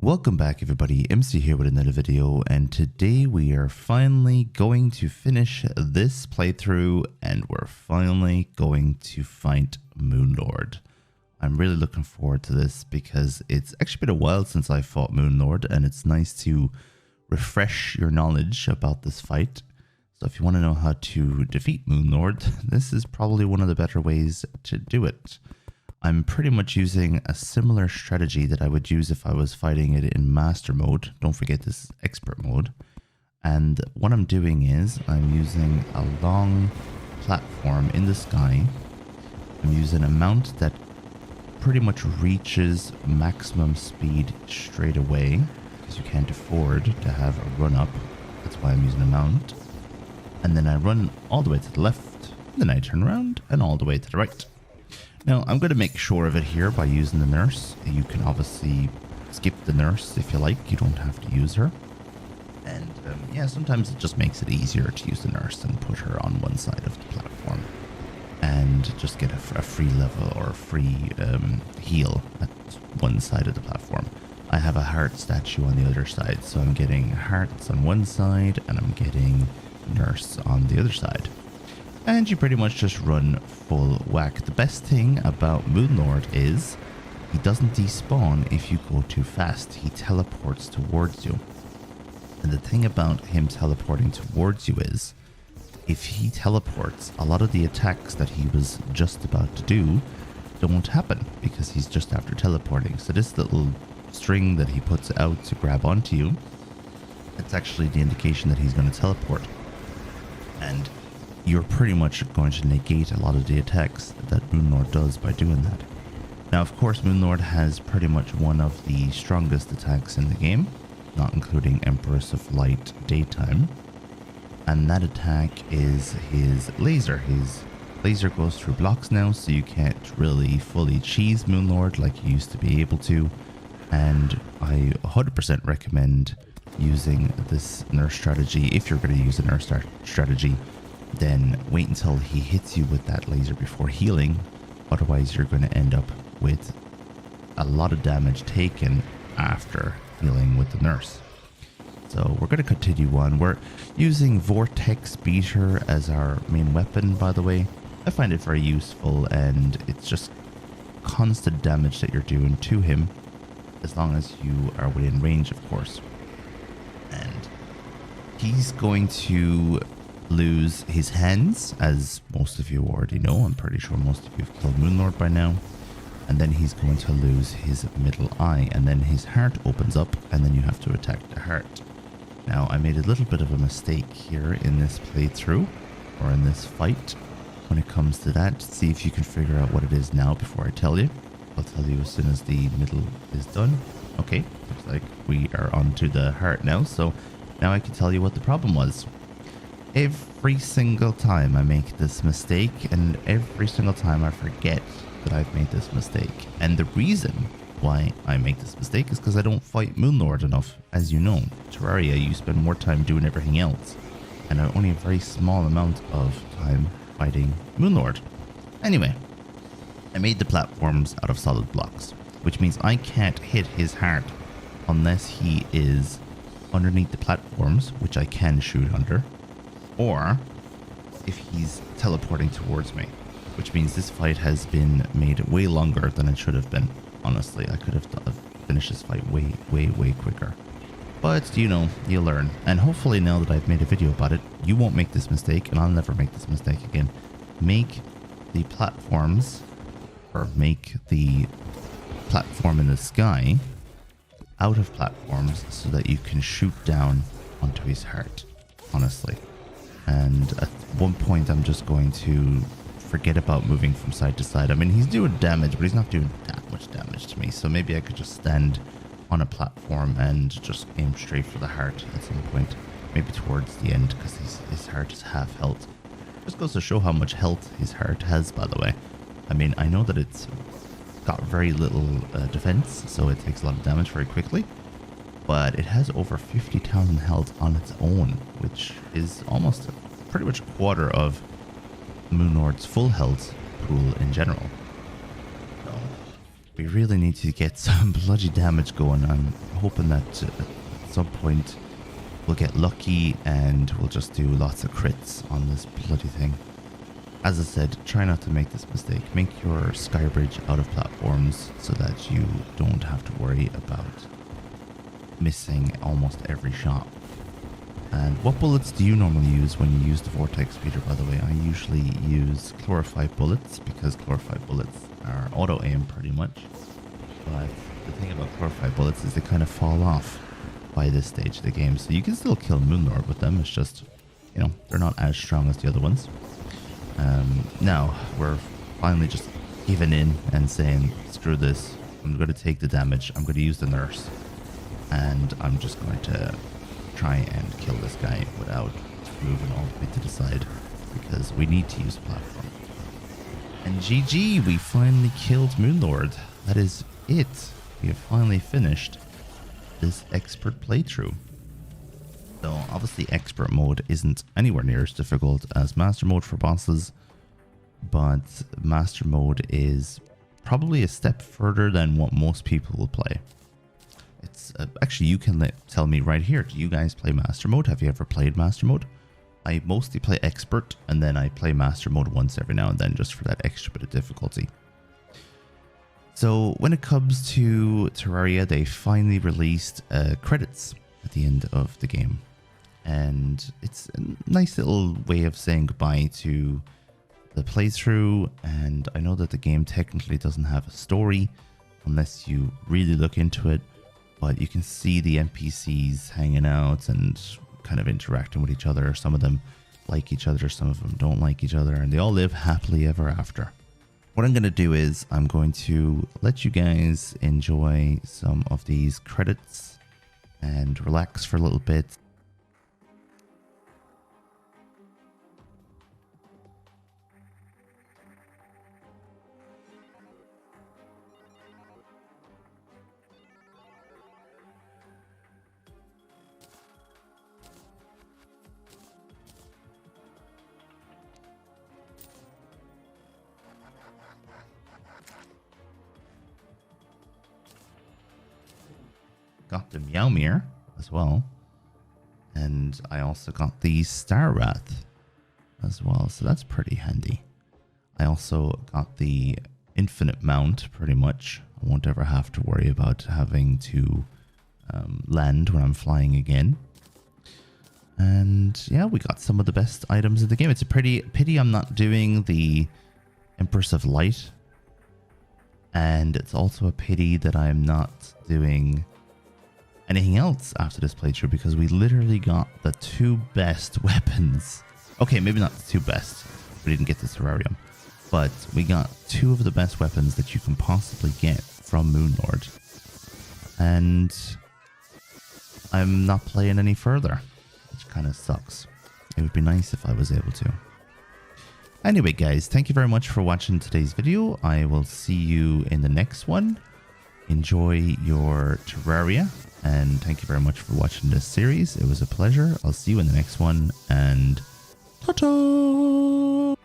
Welcome back everybody, MC here with another video, and today we are finally going to finish this playthrough and we're finally going to fight MOONLORD. I'm really looking forward to this because it's actually been a while since I fought MOONLORD and it's nice to refresh your knowledge about this fight. So if you want to know how to defeat MOONLORD, this is probably one of the better ways to do it. I'm pretty much using a similar strategy that I would use if I was fighting it in master mode. Don't forget this is expert mode. And what I'm doing is I'm using a long platform in the sky. I'm using a mount that pretty much reaches maximum speed straight away because you can't afford to have a run up. That's why I'm using a mount. And then I run all the way to the left, then I turn around and all the way to the right. Now, I'm going to make sure of it here by using the nurse. You can obviously skip the nurse if you like. You don't have to use her. And yeah, sometimes it just makes it easier to use the nurse and put her on one side of the platform. And just get a free level or a free heal at one side of the platform. I have a heart statue on the other side. So I'm getting hearts on one side and I'm getting nurse on the other side. And you pretty much just run full whack. The best thing about MOONLORD is he doesn't despawn if you go too fast. He teleports towards you. And the thing about him teleporting towards you is if he teleports, a lot of the attacks that he was just about to do don't happen because he's just after teleporting. So this little string that he puts out to grab onto you, that's actually the indication that he's going to teleport. And you're pretty much going to negate a lot of the attacks that MOONLORD does by doing that. Now, of course, MOONLORD has pretty much one of the strongest attacks in the game, not including Empress of Light Daytime. And that attack is his laser. His laser goes through blocks now, so you can't really fully cheese MOONLORD like you used to be able to. And I 100% recommend using this nurse strategy. If you're going to use a nurse strategy, then wait until he hits you with that laser before healing. Otherwise, you're going to end up with a lot of damage taken after healing with the nurse. So we're going to continue on. We're using Vortex Beater as our main weapon, by the way. I find it very useful and it's just constant damage that you're doing to him as long as you are within range, of course. And he's going to lose his hands, as most of you already know. I'm pretty sure most of you have killed MOONLORD by now. And then he's going to lose his middle eye, and then his heart opens up, and then you have to attack the heart. Now, I made a little bit of a mistake here in this playthrough, or in this fight, when it comes to that. See if you can figure out what it is now before I tell you. I'll tell you as soon as the middle is done. Okay, looks like we are onto the heart now, so now I can tell you what the problem was. Every single time I make this mistake, and every single time I forget that I've made this mistake. And the reason why I make this mistake is because I don't fight MOONLORD enough. As you know, Terraria, you spend more time doing everything else, and only a very small amount of time fighting MOONLORD. Anyway, I made the platforms out of solid blocks, which means I can't hit his heart unless he is underneath the platforms, which I can shoot under, or if he's teleporting towards me, which means this fight has been made way longer than it should have been. Honestly, I could have finished this fight way quicker. But, you know, you learn. And hopefully now that I've made a video about it, you won't make this mistake, and I'll never make this mistake again. Make the platforms, or make the platform in the sky out of platforms so that you can shoot down onto his heart, honestly. And at one point, I'm just going to forget about moving from side to side. I mean, he's doing damage, but he's not doing that much damage to me. So maybe I could just stand on a platform and just aim straight for the heart at some point. Maybe towards the end, because his heart is half health. Just goes to show how much health his heart has, by the way. I mean, I know that it's got very little defense, so it takes a lot of damage very quickly. But it has over 50,000 health on its own, which is almost pretty much a quarter of MOONLORD's full health pool in general. So We really need to get some bloody damage going. I'm hoping that at some point we'll get lucky and we'll just do lots of crits on this bloody thing. As I said, try not to make this mistake. Make your sky bridge out of platforms so that you don't have to worry about missing almost every shot. And what bullets do you normally use when you use the vortex speeder, by the way? I usually use chlorophyte bullets because chlorophyte bullets are auto aim pretty much. But the thing about chlorophyte bullets is they kind of fall off by this stage of the game. So you can still kill MOONLORD with them. It's just, you know, they're not as strong as the other ones. Now we're finally just giving in and saying, screw this. I'm going to take the damage. I'm going to use the nurse. And I'm just going to try and kill this guy without moving all the way to the side because we need to use the platform. And GG, we finally killed MOONLORD. That is it. We have finally finished this expert playthrough. So obviously expert mode isn't anywhere near as difficult as master mode for bosses, but master mode is probably a step further than what most people will play. It's actually, you can tell me right here, do you guys play master mode? Have you ever played master mode? I mostly play expert, and then I play master mode once every now and then just for that extra bit of difficulty. So when it comes to Terraria, they finally released credits at the end of the game. And it's a nice little way of saying goodbye to the playthrough. And I know that the game technically doesn't have a story unless you really look into it. But you can see the NPCs hanging out and kind of interacting with each other. Some of them like each other, some of them don't like each other, and they all live happily ever after. What I'm going to do is I'm going to let you guys enjoy some of these credits and relax for a little bit. Got the Meowmere as well, and I also got the Starwrath as well, so that's pretty handy. I also got the Infinite Mount, pretty much. I won't ever have to worry about having to land when I'm flying again. And yeah, we got some of the best items in the game. It's a pity I'm not doing the Empress of Light, and it's also a pity that I'm not doing anything else after this playthrough, because we literally got the two best weapons. Okay, maybe not the two best. We didn't get the Terrarium, but we got two of the best weapons that you can possibly get from MOONLORD. And I'm not playing any further, which kind of sucks. It would be nice if I was able to. Anyway, guys, thank you very much for watching today's video. I will see you in the next one. Enjoy your Terraria. And thank you very much for watching this series. It was a pleasure. I'll see you in the next one, and ta-ta!